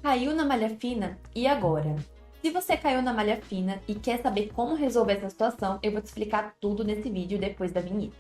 Caiu na malha fina e agora? Se você caiu na malha fina e quer saber como resolver essa situação, eu vou te explicar tudo nesse vídeo depois da vinheta.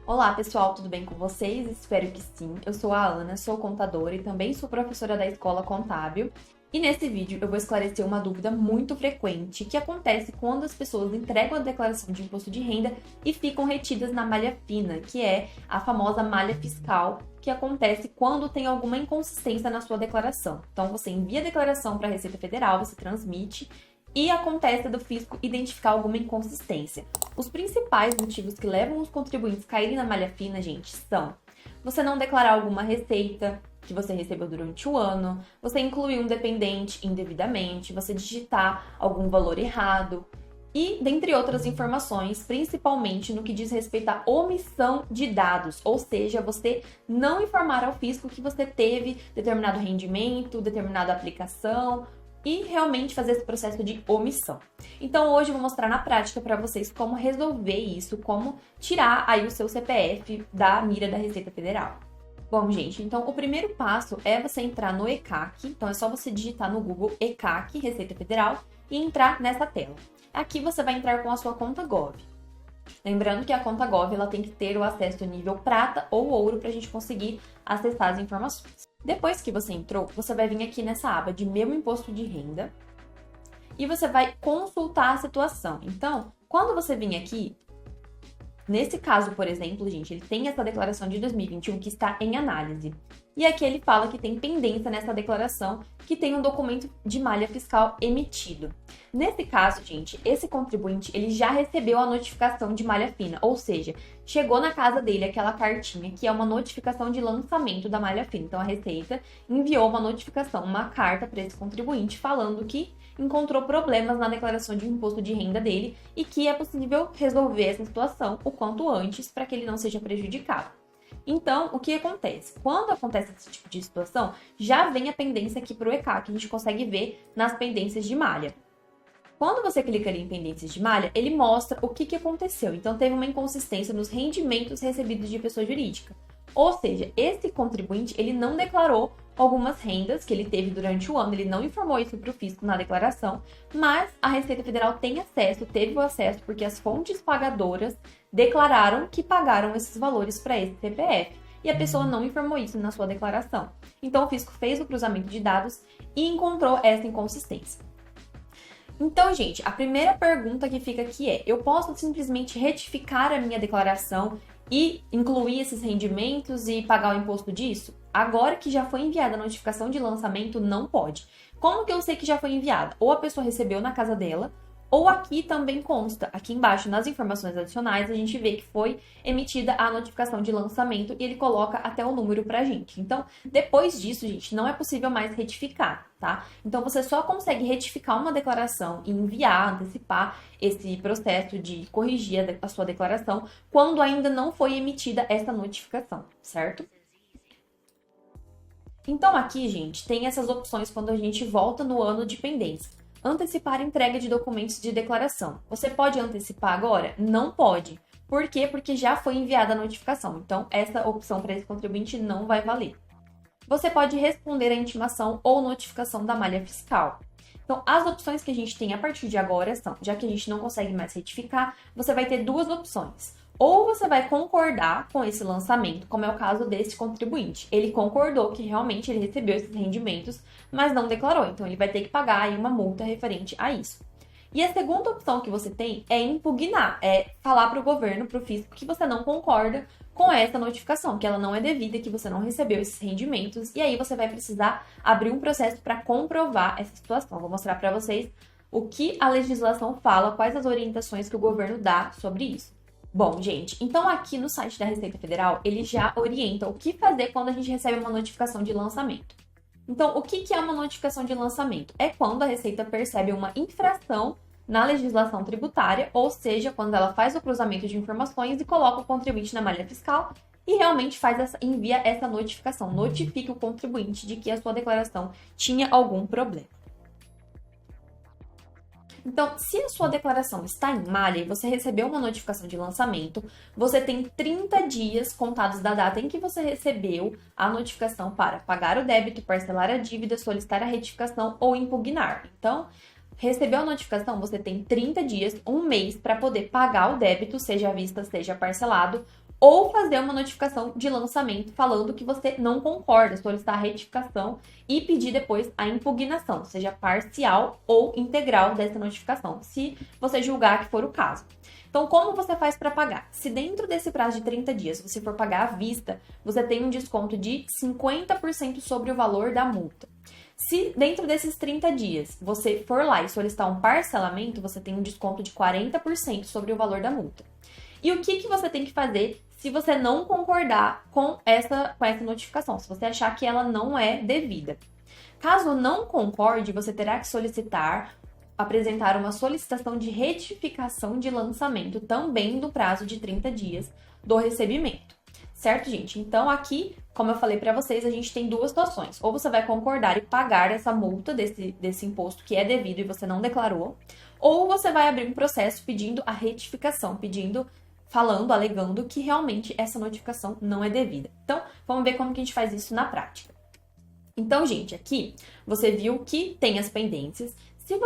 Olá pessoal, tudo bem com vocês? Espero que sim. Eu sou a Ana, sou contadora e também sou professora da Escola Contábil. E nesse vídeo eu vou esclarecer uma dúvida muito frequente que acontece quando as pessoas entregam a declaração de imposto de renda e ficam retidas na malha fina, que é a famosa malha fiscal, que acontece quando tem alguma inconsistência na sua declaração. Então você envia a declaração para a Receita Federal, você transmite e acontece do fisco identificar alguma inconsistência. Os principais motivos que levam os contribuintes a caírem na malha fina, gente, são você não declarar alguma receita que você recebeu durante o ano, você incluir um dependente indevidamente, você digitar algum valor errado e, dentre outras informações, principalmente no que diz respeito à omissão de dados, ou seja, você não informar ao fisco que você teve determinado rendimento, determinada aplicação, e realmente fazer esse processo de omissão. Então hoje eu vou mostrar na prática para vocês como resolver isso, como tirar aí o seu CPF da mira da Receita Federal. Bom, gente, então o primeiro passo é você entrar no ECAC, então é só você digitar no Google ECAC, Receita Federal, e entrar nessa tela. Aqui você vai entrar com a sua conta Gov. Lembrando que a conta Gov ela tem que ter o acesso nível prata ou ouro para a gente conseguir acessar as informações. Depois que você entrou, você vai vir aqui nessa aba de Meu Imposto de Renda e você vai consultar a situação. Então, quando você vir aqui, nesse caso, por exemplo, gente, ele tem essa declaração de 2021 que está em análise. E aqui ele fala que tem pendência nessa declaração, que tem um documento de malha fiscal emitido. Nesse caso, gente, esse contribuinte, ele já recebeu a notificação de malha fina, ou seja, chegou na casa dele aquela cartinha que é uma notificação de lançamento da malha fina. Então, a Receita enviou uma notificação, uma carta para esse contribuinte falando que encontrou problemas na declaração de imposto de renda dele e que é possível resolver essa situação o quanto antes para que ele não seja prejudicado. Então, o que acontece? Quando acontece esse tipo de situação, já vem a pendência aqui para o ECAC, que a gente consegue ver nas pendências de malha. Quando você clica ali em pendências de malha, ele mostra o que aconteceu. Então, teve uma inconsistência nos rendimentos recebidos de pessoa jurídica. Ou seja, esse contribuinte, ele não declarou algumas rendas que ele teve durante o ano, ele não informou isso para o fisco na declaração, mas a Receita Federal tem acesso, teve o acesso, porque as fontes pagadoras declararam que pagaram esses valores para esse CPF. E a pessoa não informou isso na sua declaração. Então, o fisco fez o cruzamento de dados e encontrou essa inconsistência. Então, gente, a primeira pergunta que fica aqui é: eu posso simplesmente retificar a minha declaração e incluir esses rendimentos e pagar o imposto disso? Agora que já foi enviada a notificação de lançamento, não pode. Como que eu sei que já foi enviada? Ou a pessoa recebeu na casa dela, ou aqui também consta, aqui embaixo nas informações adicionais, a gente vê que foi emitida a notificação de lançamento e ele coloca até o número pra gente. Então, depois disso, gente, não é possível mais retificar, tá? Então, você só consegue retificar uma declaração e enviar, antecipar esse processo de corrigir a sua declaração quando ainda não foi emitida essa notificação, certo? Então, aqui, gente, tem essas opções quando a gente volta no ano de pendência. Antecipar a entrega de documentos de declaração. Você pode antecipar agora? Não pode. Por quê? Porque já foi enviada a notificação. Então, essa opção para esse contribuinte não vai valer. Você pode responder à intimação ou notificação da malha fiscal. Então, as opções que a gente tem a partir de agora são, já que a gente não consegue mais retificar, você vai ter duas opções. Ou você vai concordar com esse lançamento, como é o caso desse contribuinte. Ele concordou que realmente ele recebeu esses rendimentos, mas não declarou. Então, ele vai ter que pagar aí uma multa referente a isso. E a segunda opção que você tem é impugnar, é falar para o governo, para o fisco, que você não concorda com essa notificação, que ela não é devida, que você não recebeu esses rendimentos. E aí você vai precisar abrir um processo para comprovar essa situação. Vou mostrar para vocês o que a legislação fala, quais as orientações que o governo dá sobre isso. Bom, gente, então aqui no site da Receita Federal, ele já orienta o que fazer quando a gente recebe uma notificação de lançamento. Então, o que é uma notificação de lançamento? É quando a Receita percebe uma infração na legislação tributária, ou seja, quando ela faz o cruzamento de informações e coloca o contribuinte na malha fiscal e realmente envia essa notificação, notifica o contribuinte de que a sua declaração tinha algum problema. Então, se a sua declaração está em malha e você recebeu uma notificação de lançamento, você tem 30 dias contados da data em que você recebeu a notificação para pagar o débito, parcelar a dívida, solicitar a retificação ou impugnar. Então, recebeu a notificação, você tem 30 dias, um mês, para poder pagar o débito, seja à vista, seja parcelado, ou fazer uma notificação de lançamento falando que você não concorda, solicitar a retificação e pedir depois a impugnação, seja parcial ou integral dessa notificação, se você julgar que for o caso. Então, como você faz para pagar? Se dentro desse prazo de 30 dias você for pagar à vista, você tem um desconto de 50% sobre o valor da multa. Se dentro desses 30 dias você for lá e solicitar um parcelamento, você tem um desconto de 40% sobre o valor da multa. E o que você tem que fazer se você não concordar com essa notificação, se você achar que ela não é devida? Caso não concorde, você terá que apresentar uma solicitação de retificação de lançamento, também do prazo de 30 dias do recebimento. Certo, gente? Então, aqui, como eu falei para vocês, a gente tem duas situações. Ou você vai concordar e pagar essa multa desse imposto que é devido e você não declarou, ou você vai abrir um processo pedindo a retificação, alegando que realmente essa notificação não é devida. Então, vamos ver como que a gente faz isso na prática. Então, gente, aqui você viu que tem as pendências. Se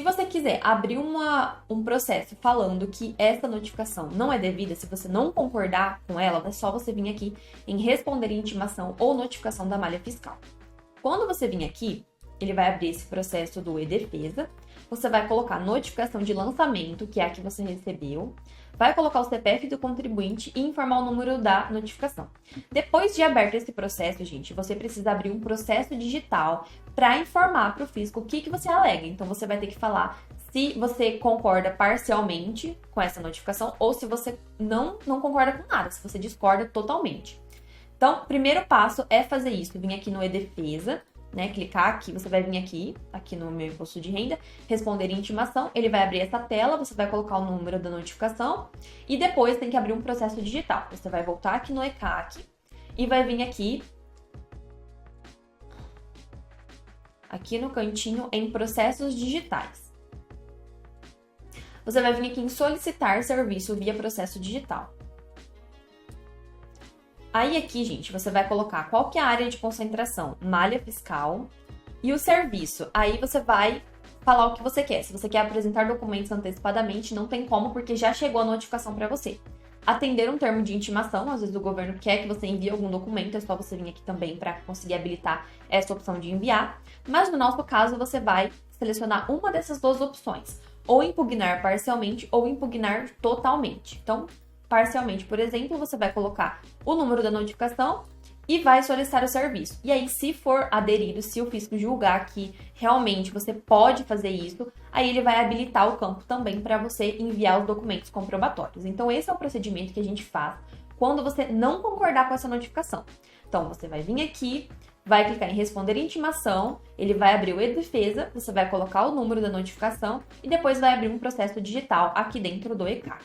você quiser abrir um processo falando que essa notificação não é devida, se você não concordar com ela, é só você vir aqui em responder intimação ou notificação da malha fiscal. Quando você vir aqui, ele vai abrir esse processo do e-defesa, você vai colocar notificação de lançamento, que é a que você recebeu, vai colocar o CPF do contribuinte e informar o número da notificação. Depois de aberto esse processo, gente, você precisa abrir um processo digital para informar para o fisco o que você alega. Então, você vai ter que falar se você concorda parcialmente com essa notificação ou se você não concorda com nada, se você discorda totalmente. Então, primeiro passo é fazer isso, vir aqui no e-defesa, né, clicar aqui, você vai vir aqui no meu imposto de renda, responder intimação, ele vai abrir essa tela, você vai colocar o número da notificação e depois tem que abrir um processo digital. Você vai voltar aqui no ECAC e vai vir aqui no cantinho em processos digitais. Você vai vir aqui em solicitar serviço via processo digital. Aí aqui, gente, você vai colocar qual que é a área de concentração, malha fiscal e o serviço. Aí você vai falar o que você quer. Se você quer apresentar documentos antecipadamente, não tem como, porque já chegou a notificação para você. Atender um termo de intimação, às vezes o governo quer que você envie algum documento, é só você vir aqui também para conseguir habilitar essa opção de enviar. Mas no nosso caso, você vai selecionar uma dessas duas opções, ou impugnar parcialmente ou impugnar totalmente. Então, parcialmente, por exemplo, você vai colocar o número da notificação e vai solicitar o serviço. E aí, se for aderido, se o fisco julgar que realmente você pode fazer isso, aí ele vai habilitar o campo também para você enviar os documentos comprobatórios. Então, esse é o procedimento que a gente faz quando você não concordar com essa notificação. Então, você vai vir aqui, vai clicar em responder intimação, ele vai abrir o e-defesa, você vai colocar o número da notificação e depois vai abrir um processo digital aqui dentro do ECAC.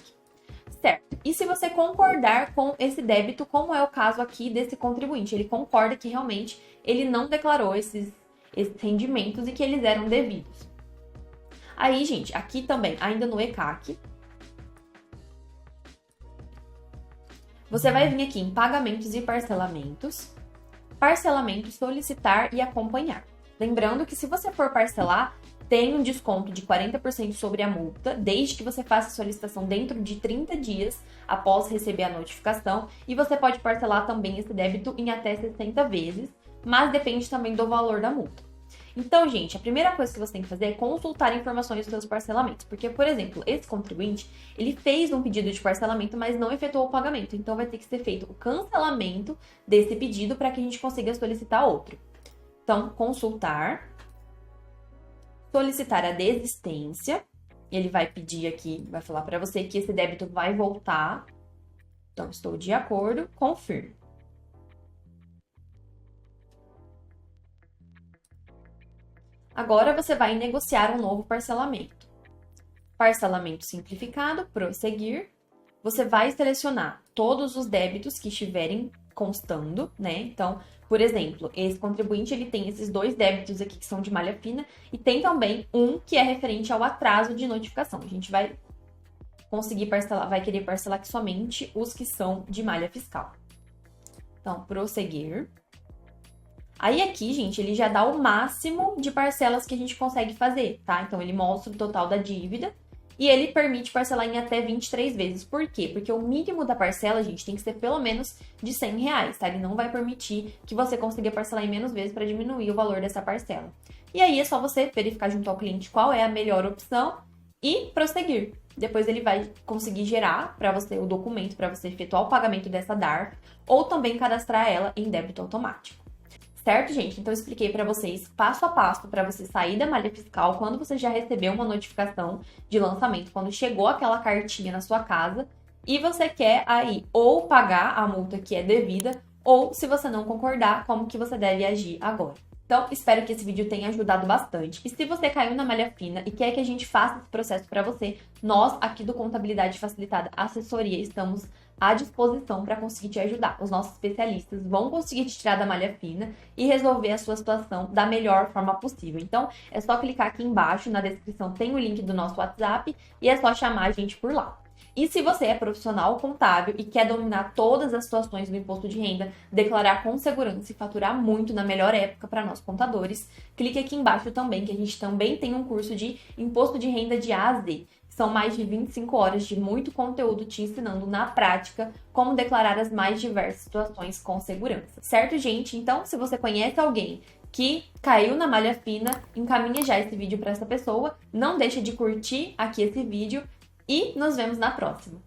Certo. E se você concordar com esse débito, como é o caso aqui desse contribuinte, ele concorda que realmente ele não declarou esses rendimentos e que eles eram devidos. Aí, gente, aqui também, ainda no ECAC, você vai vir aqui em pagamentos e parcelamentos, solicitar e acompanhar. Lembrando que se você for parcelar, tem um desconto de 40% sobre a multa, desde que você faça a solicitação dentro de 30 dias após receber a notificação, e você pode parcelar também esse débito em até 60 vezes, mas depende também do valor da multa. Então, gente, a primeira coisa que você tem que fazer é consultar informações dos seus parcelamentos, porque, por exemplo, esse contribuinte, ele fez um pedido de parcelamento, mas não efetuou o pagamento, então vai ter que ser feito o cancelamento desse pedido para que a gente consiga solicitar outro. Então, consultar, solicitar a desistência, ele vai pedir aqui, vai falar para você que esse débito vai voltar. Então, estou de acordo, confirme. Agora você vai negociar um novo parcelamento. Parcelamento simplificado, prosseguir. Você vai selecionar todos os débitos que estiverem constando, né? Então, por exemplo, esse contribuinte, ele tem esses 2 débitos aqui que são de malha fina e tem também um que é referente ao atraso de notificação. A gente vai conseguir parcelar, vai querer parcelar aqui somente os que são de malha fiscal. Então, prosseguir. Aí aqui, gente, ele já dá o máximo de parcelas que a gente consegue fazer, tá? Então, ele mostra o total da dívida e ele permite parcelar em até 23 vezes. Por quê? Porque o mínimo da parcela, gente, tem que ser pelo menos de R$ 100, tá? Ele não vai permitir que você consiga parcelar em menos vezes para diminuir o valor dessa parcela. E aí é só você verificar junto ao cliente qual é a melhor opção e prosseguir. Depois ele vai conseguir gerar para você o documento para você efetuar o pagamento dessa DARF ou também cadastrar ela em débito automático. Certo, gente? Então eu expliquei para vocês passo a passo para você sair da malha fiscal quando você já recebeu uma notificação de lançamento, quando chegou aquela cartinha na sua casa e você quer aí ou pagar a multa que é devida ou, se você não concordar, como que você deve agir agora. Então, espero que esse vídeo tenha ajudado bastante. E se você caiu na malha fina e quer que a gente faça esse processo para você, nós aqui do Contabilidade Facilitada Assessoria estamos à disposição para conseguir te ajudar. Os nossos especialistas vão conseguir te tirar da malha fina e resolver a sua situação da melhor forma possível. Então, é só clicar aqui embaixo, na descrição tem o link do nosso WhatsApp e é só chamar a gente por lá. E se você é profissional contábil e quer dominar todas as situações do imposto de renda, declarar com segurança e faturar muito na melhor época para nós contadores, clique aqui embaixo também, que a gente também tem um curso de imposto de renda de A a Z. São mais de 25 horas de muito conteúdo te ensinando na prática como declarar as mais diversas situações com segurança. Certo, gente? Então, se você conhece alguém que caiu na malha fina, encaminha já esse vídeo para essa pessoa. Não deixa de curtir aqui esse vídeo e nos vemos na próxima.